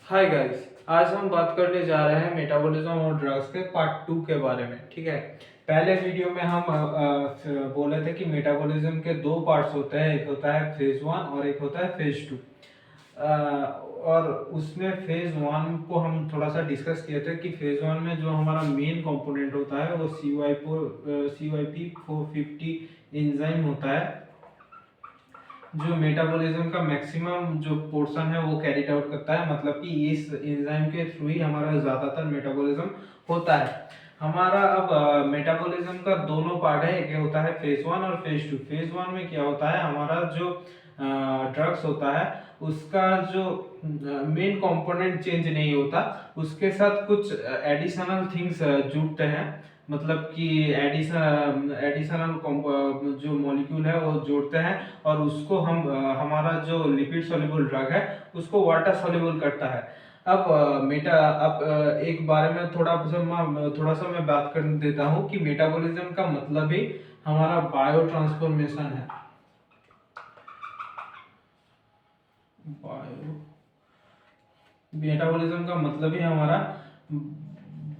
Hi guys, आज हम बात करने जा रहे हैं मेटाबॉलिज्म और ड्रग्स के पार्ट 2 के बारे में। ठीक है। पहले वीडियो में हम बोले थे कि मेटाबॉलिज्म के दो पार्ट्स होते हैं, एक होता है फेज 1 और एक होता है फेज 2। और उसमें फेज 1 को हम थोड़ा सा डिस्कस किए थे कि फेज 1 में जो हमारा मेन कंपोनेंट होता है वो CYP450 एंजाइम होता है, जो मेटाबॉलिज्म का मैक्सिमम जो पोर्शन है वो कैरी आउट करता है। मतलब कि इस एंजाइम के थ्रू ही हमारा ज़्यादातर मेटाबॉलिज्म होता है। हमारा अब मेटाबॉलिज्म का दोनों पार्ट है, एक होता है फेज 1 और फेज 2। फेज 1 में क्या होता है, हमारा जो ड्रग्स होता है उसका जो मेन कंपोनेंट चेंज नहीं होता, उसके साथ कुछ एडिशनल थिंग्स जुड़ते हैं। मतलब कि एडिशनल जो मॉलिक्यूल है वो जोड़ते हैं और उसको हम हमारा जो लिपिड सॉल्युबल ड्रग है उसको वाटर सॉल्युबल करता है। अब एक बारे में थोड़ा सा मैं बात कर देता हूँ कि मेटाबॉलिज्म का मतलब ही हमारा बायो ट्रांसफॉर्मेशन है। बायो मेटाबॉलिज्म का मतलब ही हमारा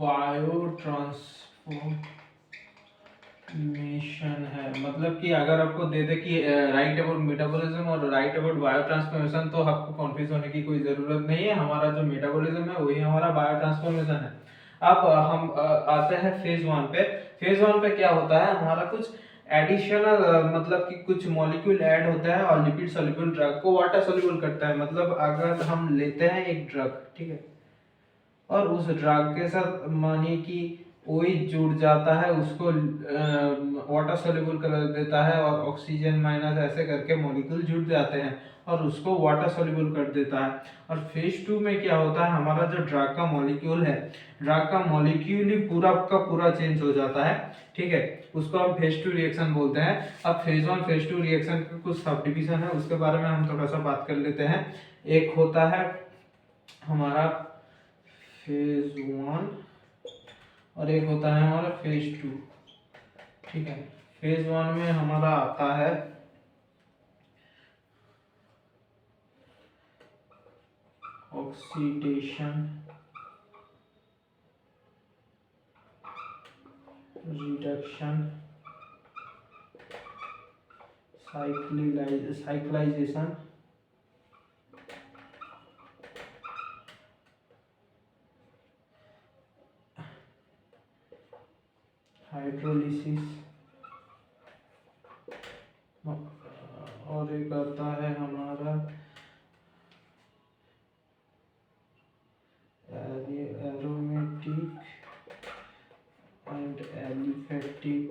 बायो ट्रांसफॉर्मेशन है। मतलब कि अगर आपको दे दे कि राइट अबाउट मेटाबॉलिज्म और राइट अबाउट बायो ट्रांसफॉर्मेशन, तो आपको कंफ्यूज होने की कोई जरूरत नहीं है। हमारा जो मेटाबॉलिज्म है वही हमारा बायो ट्रांसफॉर्मेशन है। अब हम आते हैं फेज 1 पे। फेज 1 पे क्या होता है, हमारा कुछ एडिशनल मतलब कि कुछ मॉलिक्यूल ऐड होता है और लिपिड सॉल्युबल ड्रग को वाटर सॉल्युबल करता है। मतलब अगर हम लेते हैं एक ड्रग, ठीक है, और उस ड्रग के साथ मानिए कि OH जुड़ जाता है, उसको वाटर सॉल्युबल कर देता है और ऑक्सीजन माइनस ऐसे करके मॉलिक्यूल जुड़ जाते हैं और उसको वाटर सॉल्युबल कर देता है। और फेज 2 में क्या होता है, हमारा जो ड्रग का मॉलिक्यूल है, ड्रग का मॉलिक्यूल ही पूरा का पूरा चेंज हो जाता है। ठीक है, उसको हम फेज 2 रिएक्शन बोलते हैं। अब फेज 1 फेज 2 रिएक्शन के कुछ सब डिवीजन है, उसके बारे में हम थोड़ा सा बात कर लेते हैं। एक होता है हमारा फेज 1 और एक होता है हमारा फेज 2। ठीक है, फेज 1 में हमारा आता है ऑक्सीडेशन, रिडक्शन, साइक्लाइजेशन, हाइड्रोलिसिस, और एक आता है हमारा एरोमेटिक एंड एलिफेटिक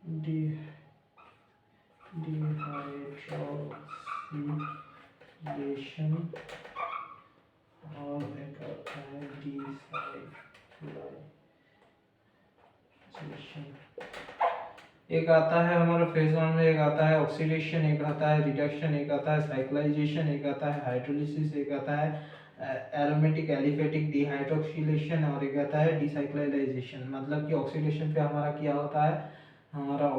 डिहाइड्रोक्सिलेशन और एक आता है डिसाइक्लाइजेशन। एक आता है हमारा फेज 1 में, एक आता है ऑक्सीडेशन, एक आता है रिडक्शन, एक आता है साइक्लाइजेशन, एक आता है हाइड्रोलिसिस, एक आता है एरोमेटिक एलिफेटिक डिहाइड्रोक्सिलेशन और एक आता है डिसाइक्लाइजेशन। मतलब कि ऑक्सीडेशन पे हमारा क्या होता है, हमारा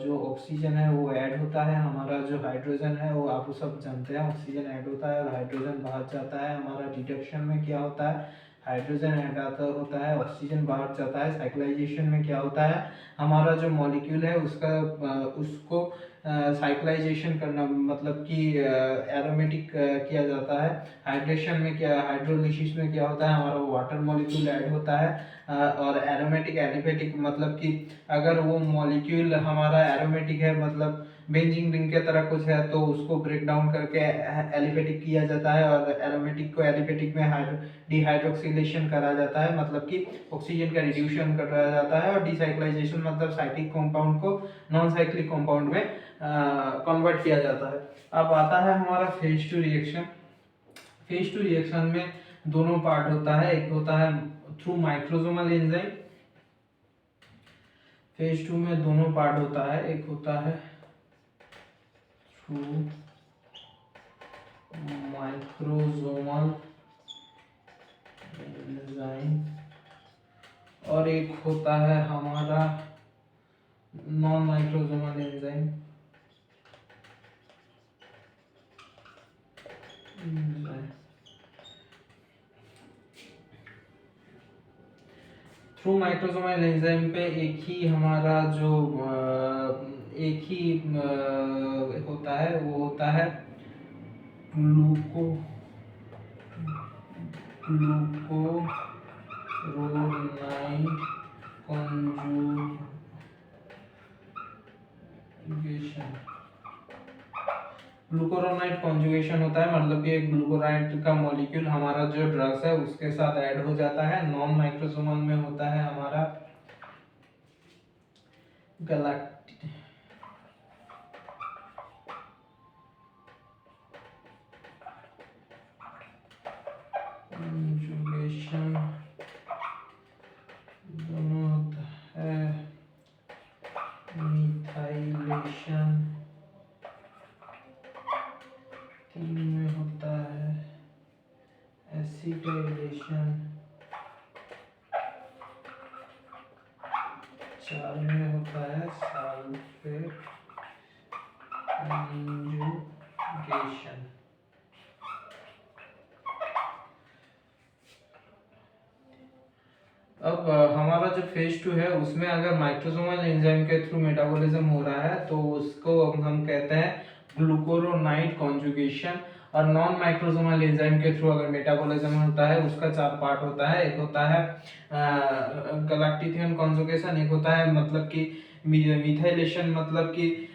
जो ऑक्सीजन है वो ऐड होता है, हमारा जो हाइड्रोजन है वो आप सब जानते हैं ऑक्सीजन ऐड होता है और हाइड्रोजन बाहर जाता है। हमारा रिडक्शन में क्या होता है, हाइड्रोजन ऐड आता होता है, ऑक्सीजन बाहर जाता है। साइक्लाइजेशन में क्या होता है, हमारा जो मॉलिक्यूल है उसको साइक्लाइजेशन करना, मतलब कि एरोमेटिक किया जाता है। हाइड्रोलिसिस में क्या होता है, हमारा वाटर मॉलिक्यूल ऐड होता है। और एरोमेटिक एलिफेटिक मतलब कि अगर वो मॉलिक्यूल हमारा एरोमेटिक है, मतलब बेंजीन रिंग के तरह कुछ है, तो उसको ब्रेक डाउन करके एलिफेटिक किया जाता है और एरोमेटिक को एलिफेटिक में डिहाइड्रोक्सिलेशन करा जाता है, मतलब कि ऑक्सीजन का रिड्यूशन करा जाता है। और डिसाइक्लाइजेशन मतलब साइक्लिक कंपाउंड को नॉन साइक्लिक कंपाउंड में कन्वर्ट किया जाता है। अब आता है हमारा फेज 2 रिएक्शन। फेज 2 रिएक्शन में दोनों पार्ट होता है, एक होता है थ्रू माइक्रोसोमल एंजाइम। फेज 2 में दोनों पार्ट होता है, एक होता है थ्रू माइक्रोसोमल एंजाइम और एक होता है हमारा non microsomal enzyme. Through microsomal enzyme पे एक ही हमारा जो एक ही होता है, वो होता है ग्लूको ग्लूकोरोनाइड कॉन्जुगेशन। ग्लूकोरोनाइड कॉन्जुगेशन होता है, मतलब कि एक ग्लूकोराइड का मॉलिक्यूल हमारा जो ड्रग्स है उसके साथ ऐड हो जाता है। नॉन माइक्रोसोमल में होता है हमारा गैलेक्टिक कॉन्जुगेशन, दोनों होता है मिथाइलेशन, तीन में होता है एसिटाइलेशन, चार में होता है सल्फेट कॉन्जुगेशन। अब हमारा जो फेज 2 है उसमें अगर माइक्रोसोमल एंजाइम के थ्रू मेटाबॉलिज्म हो रहा है तो उसको हम कहते हैं ग्लूकोरोनाइड कॉन्जुगेशन। और नॉन माइक्रोसोमल एंजाइम के थ्रू अगर मेटाबॉलिज्म होता है उसका चार पार्ट होता है। एक होता है गैलेक्टिक कॉन्जुगेशन, एक होता है मतलब कि मिथाइलेशन, मतलब कि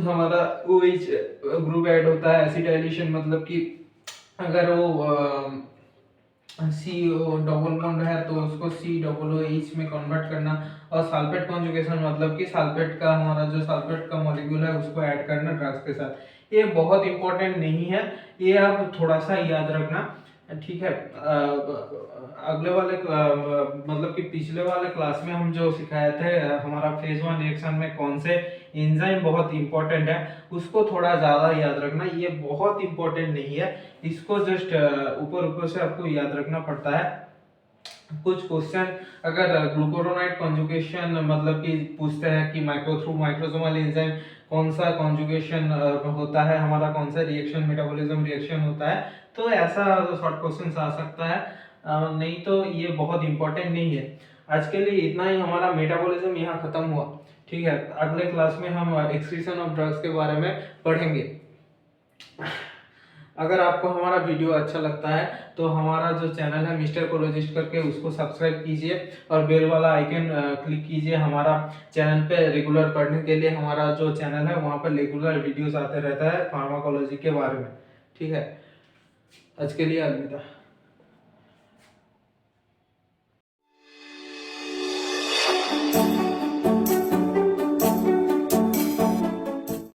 हमारा OH ग्रुप ऐड होता है। एसिटाइलेशन मतलब कि अगर वो सी डबल बॉन्ड है तो उसको COOH में कन्वर्ट करना। और सल्फेट कॉन्जुगेशन मतलब कि सल्फेट का हमारा जो सल्फेट का मॉलिक्यूल है उसको ऐड करना ड्रग्स के साथ। ये बहुत इंपॉर्टेंट नहीं है, ये आप थोड़ा सा याद रखना, ठीक है। अगले वाले मतलब कि पिछले वाले क्लास में हम जो सिखाए थे हमारा फेज 1 रिएक्शन में कौन से एंजाइम बहुत इंपॉर्टेंट है उसको थोड़ा ज्यादा याद रखना। ये बहुत इंपॉर्टेंट नहीं है, इसको जस्ट ऊपर ऊपर से आपको याद रखना पड़ता है। कुछ क्वेश्चन अगर ग्लूकोरोनाइड कॉन्जुगेशन मतलब कि पूछते हैं कि माइक्रोसोमल एंजाइम कौन सा कॉन्जुगेशन होता है, हमारा कौन सा रिएक्शन मेटाबॉलिज्म रिएक्शन होता है, तो ऐसा शॉर्ट क्वेश्चन आ सकता है। नहीं तो ये बहुत इंपॉर्टेंट नहीं है। आज के लिए इतना ही, हमारा मेटाबॉलिज्म यहाँ खत्म हुआ, ठीक है। अगले क्लास में हम एक्सक्रीशन ऑफ ड्रग्स के बारे में पढ़ेंगे। अगर आपको हमारा वीडियो अच्छा लगता है तो हमारा जो चैनल है मिस्टर कोलॉजिस्ट करके उसको सब्सक्राइब कीजिए और बेल वाला आइकन क्लिक कीजिए। हमारा चैनल पे रेगुलर पढ़ने के लिए हमारा जो चैनल है वहाँ पर रेगुलर वीडियोस आते रहता है फार्माकोलॉजी के बारे में, ठीक है। आज के लिए अलविदा।